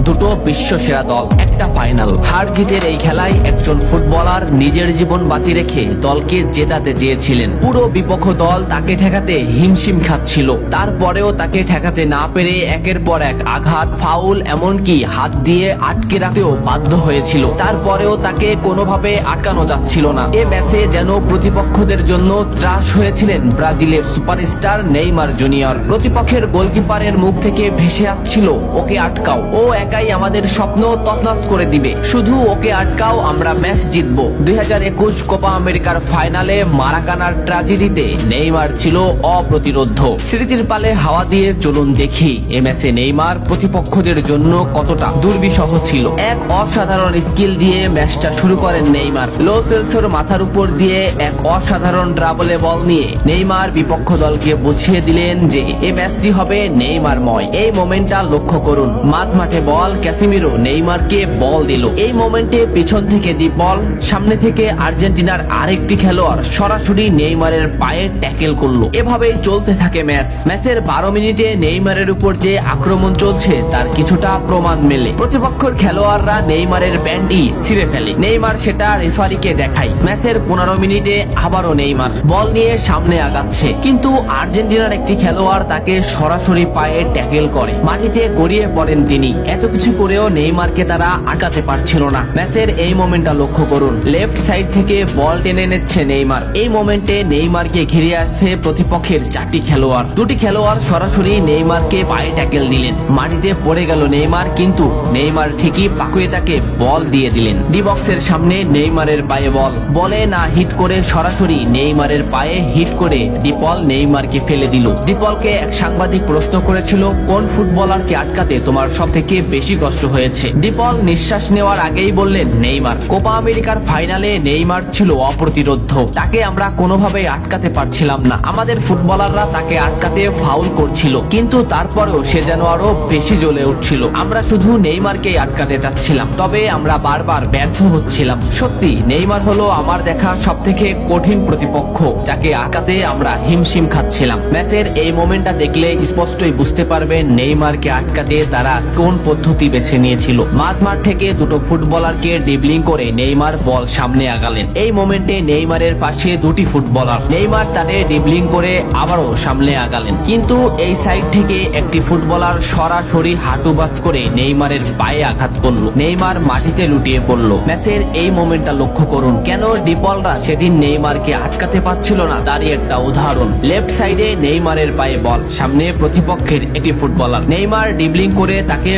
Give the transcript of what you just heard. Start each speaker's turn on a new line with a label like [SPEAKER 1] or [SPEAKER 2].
[SPEAKER 1] দুটো বিশ্ব সেরা দল, একটা ফাইনাল। হার জিতের এই খেলায় একজন ফুটবলার নিজের জীবন বাজি রেখে দলকে জেতাতে চেয়েছিলেন। পুরো বিপক্ষ দল তাকে ঠেকাতে হিমশিম খাচ্ছিল, তারপরেও তাকে ঠেকাতে না পেরে একের পর এক আঘাত, ফাউল, এমনকি হাত দিয়ে আটকে রাখতেও বাধ্য হয়েছিল। তারপরেও তাকে কোনোভাবে আটকানো যাচ্ছিল না। এ ম্যাচে যেন প্রতিপক্ষদের জন্য ত্রাস হয়েছিলেন ব্রাজিলের সুপারস্টার নেইমার জুনিয়র। প্রতিপক্ষের গোলকিপারের মুখ থেকে ভেসে আসছিল, ওকে আটকাও, ও একাই আমাদের স্বপ্ন তছনছ করে দিবে, শুধু ওকে আটকাও, আমরা ম্যাচ জিতবো। 2021 কোপা আমেরিকার ফাইনালে মারাকানার ট্র্যাজেডিতে নেইমার ছিল অপ্রতিরোধ্য। স্মৃতির পালে হাওয়া দিয়ে চলুন দেখি এ ম্যাচে নেইমার প্রতিপক্ষদের জন্য কতটা দুর্বিষহ ছিল। এক অসাধারণ স্কিল দিয়ে ম্যাচটা শুরু করেন নেইমার। লো সেলসোর মাথার উপর দিয়ে এক অসাধারণ ড্রাবলে বল নিয়ে নেইমার বিপক্ষ দলকে বুঝিয়ে দিলেন যে এই ম্যাচটি হবে নেইমারময়। এই মোমেন্টটা লক্ষ্য করুন, মাঝ মাঠে বল, ক্যাসিমিরো নেইমারকে বল দিল। এই মোমেন্টে পিছন থেকে দি বল, সামনে থেকে আর্জেন্টিনার আরেকটি খেলোয়াড় সরাসরি নেইমারের পায়ে ট্যাকেল করলো। এভাবেই চলতে থাকে ম্যাচ। ম্যাচের 12 মিনিটে নেইমারের উপর যে আক্রমণ চলছে তার কিছুটা প্রমাণ মেলে। প্রতিপক্ষের খেলোয়াড়রা নেইমারের প্যান্টি ছিঁড়ে ফেলে, নেইমার সেটা রেফারিকে দেখায়। ম্যাচের 15 মিনিটে আবারও নেইমার বল নিয়ে সামনে আগাচ্ছে, কিন্তু আর্জেন্টিনার একটি খেলোয়াড় তাকে সরাসরি পায়ে ট্যাকেল করে, মাটিতে গড়িয়ে পড়েন তিনি। এত কিছু করেও নেইমারকে তারা আটকাতে পারছিল না। ম্যাচের এই মোমেন্টটা লক্ষ্য করুন, লেফট সাইড থেকে বল টেনে নিচ্ছে নেইমার। এই মোমেন্টে নেইমারকে ঘিরে আসছে প্রতিপক্ষের 4টি খেলোয়াড়। দুটি খেলোয়াড় সরাসরি নেইমারকে পায়ে ট্যাকেল দিলেন, মাটিতে পড়ে গেল নেইমার, কিন্তু নেইমার ঠিকই পাকুয়ে তাকে বল দিয়ে দিলেন। ডি বক্সের সামনে নেইমারের পায়ে বল, বলে না হিট করে সরাসরি নেইমারের পায়ে হিট করে ডিপল নেইমারকে ফেলে দিল। ডিপলকে এক সাংবাদিক প্রশ্ন করেছিল, কোন ফুটবলারকে আটকাতে তোমার সব থেকে বেশি কষ্ট হয়েছে? ডিপল নিঃশ্বাস নেওয়ার আগেই বললেন নেইমার। কোপা আমেরিকার ফাইনালে নেইমার ছিল অপ্রতিরোধ্য, তাকে আমরা কোনোভাবেই আটকাতে পারছিলাম না। আমাদের ফুটবলাররা তাকে আটকাতে ফাউল করছিল, কিন্তু তারপরেও সে যেন আরো বেশি জ্বলে উঠছিল। আমরা শুধু নেইমারকেই আটকাতে চাচ্ছিলাম, তবে আমরা বারবার ব্যর্থ হচ্ছিলাম। সত্যি নেইমার হলো আমার দেখা সব থেকে কঠিন প্রতিপক্ষ, যাকে আটকাতে আমরা হিমশিম খাচ্ছিলাম। ম্যাচের এই মোমেন্টটা দেখলে স্পষ্টই বুঝতে পারবেন নেইমারকে আটকাতে তারা কোন পদ্ধতি বেছে নিয়েছিল। মাঝমাঠ থেকে দুটো ফুটবলারকে ড্রিবলিং করে নেইমার বল সামনে আগালেন। এই মোমেন্টে নেইমারের পাশে দুটি ফুটবলার, নেইমার তাদের ড্রিবলিং করে আবারও সামনে আগালেন, কিন্তু এই সাইড থেকে একটি ফুটবলার সরাসরি হাঁটু বাস করে নেইমারের পায়ে আঘাত করলো। নেইমার মাটিতে লুটিয়ে পড়লো। ম্যাচের এই মোমেন্টটা লক্ষ্য করুন, কেন ডিপলরা সেদিন নেইমারকে আটকাতে পারছিল না তারই একটা উদাহরণ। লেফট সাইডে নেইমারের পায়ে বল, সামনে প্রতিপক্ষের একটি ফুটবলার, নেইমার ড্রিবলিং করে তাকে